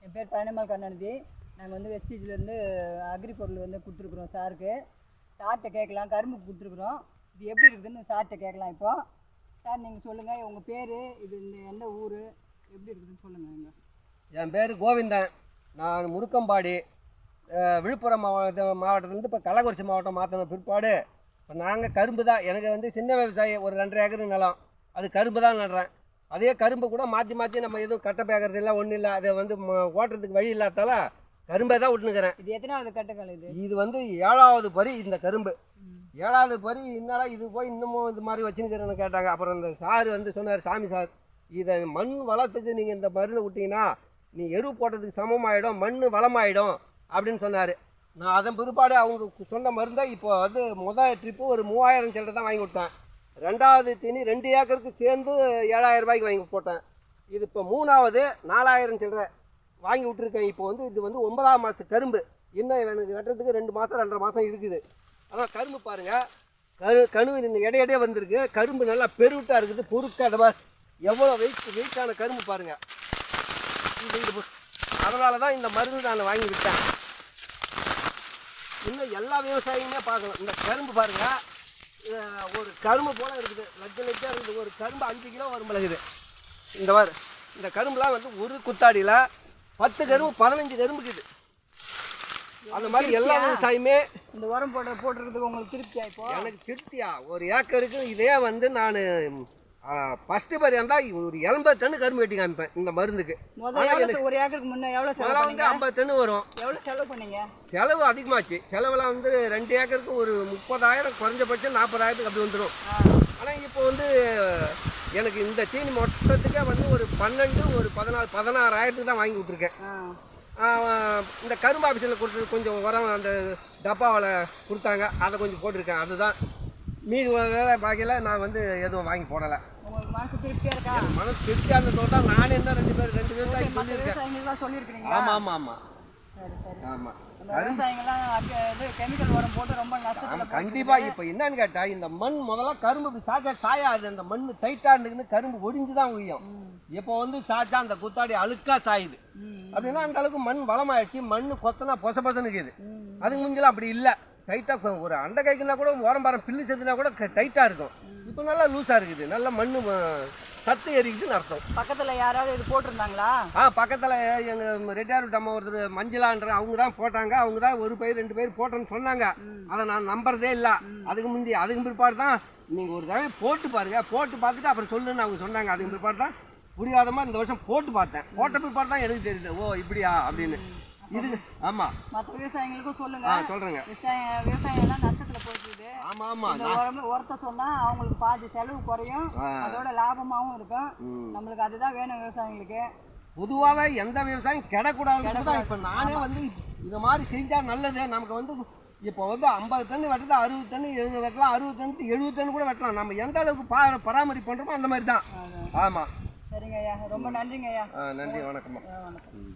என் பேர் பழனிமால் கருணாநிதி. நாங்கள் வந்து வெஸ்டேஜ்லேருந்து அக்ரி பொருள் வந்து கொடுத்துருக்குறோம் சாருக்கு. சார்கிட்ட கேட்கலாம், கரும்பு கொடுத்துருக்குறோம். இது எப்படி இருக்குதுன்னு சார்கிட்ட கேட்கலாம். இப்போ சார் நீங்கள் சொல்லுங்கள், உங்கள் பேர், இது இந்த எந்த ஊர், எப்படி இருக்குதுன்னு சொல்லுங்கள். நீங்கள் என் பேர் கோவிந்தன். நான் முருக்கம்பாடி, விழுப்புரம் மாவட்டத்துலேருந்து இப்போ கள்ளக்குறிச்சி மாவட்டம் மாற்றின பிற்பாடு இப்போ நாங்கள் கரும்பு தான். எனக்கு வந்து சின்ன விவசாயி, ஒரு 2.5 ஏக்கர் நிலம், அது கரும்பு தான் நடுறேன். அதே கரும்பு கூட மாற்றி மாற்றி நம்ம எதுவும் கட்டை பேக்கிறது இல்லை, ஒன்றும் இல்லை. அதை வந்து ஓட்டுறதுக்கு வழி இல்லாதால கரும்பை தான் விட்டுனுக்கிறேன். இது எத்தனாவது கட்டக்கால்? இது வந்து 7வது பரி. இந்த கரும்பு 7வது பரி. என்னடா இது போய் இன்னமும் இது மாதிரி வச்சுன்னுக்கிறேன்னு கேட்டாங்க. அப்புறம் இந்த சார் வந்து சொன்னார், சாமி சார், இதை மண் வளத்துக்கு நீங்கள் இந்த மருந்து விட்டிங்கன்னா நீ எரு போட்டதுக்கு சமமாகிடும், மண் வளமாயிடும் அப்படின்னு சொன்னார். நான் அதன் பிற்பாடு அவங்க சொன்ன மருந்தை இப்போ வந்து முதல் ட்ரிப்பு ஒரு 3000 சில்லறை தான் வாங்கி கொடுத்தேன். 2வது தீனி 2 ஏக்கருக்கு சேர்ந்து 7000 ரூபாய்க்கு வாங்கி போட்டேன். இது இப்போ 3வது 4000 சில்லறை வாங்கி விட்டுருக்கேன். இப்போ வந்து இது வந்து 9ஆம் மாதத்து கரும்பு. இன்னும் எனக்கு வெட்டுறதுக்கு 2 மாதம் 2.5 மாதம் இருக்குது. ஆனால் கரும்பு பாருங்கள், கணுவு இடையிடையே வந்திருக்கு. கரும்பு நல்லா பெருவிட்டாக இருக்குது, பொறுக்காக எவ்வளோ வெயிட்டான கரும்பு பாருங்கள். இது அதனால தான் இந்த மருந்து நான் வாங்கி விட்டேன். இன்னும் எல்லா விவசாயியுமே பார்க்கணும். இந்த கரும்பு பாருங்கள், ஒரு கரும்பு போல் இருக்குது, லட்சம் இருக்குது. ஒரு கரும்பு 5 கிலோ வரும் இருக்குது. இந்த கரும்புலாம் வந்து ஒரு குத்தாடியில் 10 கரும்பு 15 கரும்பு இருக்குது. அந்த மாதிரி எல்லா விவசாயியுமே இந்த உரம் போட்டுறதுக்கு உங்களுக்கு திருப்தியா? இப்போ எனக்கு திருப்தியா? ஒரு ஏக்கருக்கு இதே வந்து நான் ஃபஸ்ட்டு பரி இருந்தால் ஒரு 80 டன் கரும்பு வெட்டி காமிப்பேன் இந்த மருந்துக்கு. ஒரு ஏக்கருக்கு முன்னே எவ்வளோ செலவு? வந்து 50 டன் வரும். எவ்வளோ செலவு பண்ணீங்க? செலவு அதிகமாச்சு. செலவெல்லாம் வந்து 2 ஏக்கருக்கு ஒரு 30,000, குறைஞ்சபட்சம் 40,000 அப்படி வந்துடும். ஆனால் இப்போ வந்து எனக்கு இந்த தீனி மொத்தத்துக்கே வந்து ஒரு 12, ஒரு 14, 16,000 தான் வாங்கி விட்ருக்கேன். இந்த கரும்பு ஆஃபீஸில் கொடுத்தது கொஞ்சம் உரம் அந்த டப்பாவில் கொடுத்தாங்க, அதை கொஞ்சம் போட்டிருக்கேன். அதுதான் மீதி வேலை பாக்கியில் நான் வந்து எதுவும் வாங்கி போடலை. உங்களுக்கு மனசு திருப்தியாக இருக்கா? மனசு திருப்தியாக இருந்ததோட நான் என்ன 2 பேர் சொல்லியிருக்கேன். சொல்லியிருக்கிறீங்க? ஆமாம் ஆமாம் ஆமாம். சரி சரி. ஆமாம், விவசாயிகள்லாம் கெமிக்கல் உரம் போட்டு ரொம்ப நஷ்டம். கண்டிப்பாக. இப்போ என்னன்னு கேட்டால், இந்த மண் முதல்ல கரும்பு இப்படி சாயாது. அந்த மண் டைட்டாக இருந்துக்குன்னு கரும்பு ஒடிஞ்சு தான் உய்யும். இப்போ வந்து சாச்சா அந்த குத்தாடி அழுக்காக சாயுது. அப்படின்னா அந்த அளவுக்கு மண் வளமாயிடுச்சு. மண் கொத்தனா பொச பொசனுக்குது. அதுக்கு முஞ்சலாம் அப்படி இல்லை. டைட்டாக ஒரு அண்டை கைக்குன்னா கூட உரம்பாரம் பில்லு செத்துனா கூட டைட்டாக இருக்கும். இப்போ நல்லா லூஸாக இருக்குது. நல்லா மண் சத்து எரிக்குதுன்னு அர்த்தம். பக்கத்தில் யாராவது இது போட்டிருந்தாங்களா? பக்கத்தில் எங்கள் ரெட்டியார் அம்மா ஒருத்தர் மஞ்சளான்ற அவங்க தான் போட்டாங்க. அவங்க தான் 1 பயிர் 2 பயிர் போட்டேன்னு சொன்னாங்க. அதை நான் நம்புறதே இல்லை. அதுக்கு பிற்பாடு தான் நீங்கள் ஒரு தடவை போட்டு பாருங்க, போட்டு பார்த்துட்டு அப்புறம் சொல்லுன்னு அவங்க சொன்னாங்க. அதுக்கு பிற்பாடு தான் புரியாதமா இந்த வருஷம் போட்டு பார்த்தேன். போட்ட பிற்பாடு தான் எனக்கு தெரியுது, ஓ இப்படியா அப்படின்னு. இது ஆமாம், மற்ற விவசாயிகளுக்கும் சொல்லுங்க. சொல்கிறேங்க. விவசாயிகள்லாம் நஷ்டத்தில் போயிடுது. ஆமாம் ஆமாம். உரத்தை சொன்னால் அவங்களுக்கு பாதி செலவு குறையும், அதோட லாபமாகவும் இருக்கும். நம்மளுக்கு அதுதான் வேணும் விவசாயிகளுக்கு. பொதுவாகவே எந்த விவசாயம் கிடக்கூடாதுன்னு தான் இப்போ நானே வந்து இந்த மாதிரி செஞ்சால் நல்லது. நமக்கு வந்து இப்போ வந்து 50 டன் வெட்டுறது 60 டன் 70 வெட்டலாம், 60 டன் 70 டன் கூட வெட்டலாம். நம்ம எந்த அளவுக்கு பராமரிப்பு பண்ணுறோமோ அந்த மாதிரி தான். ஆமாம். சரிங்க ஐயா, ரொம்ப நன்றிங்க ஐயா. நன்றி, வணக்கம்மா. வணக்கம்.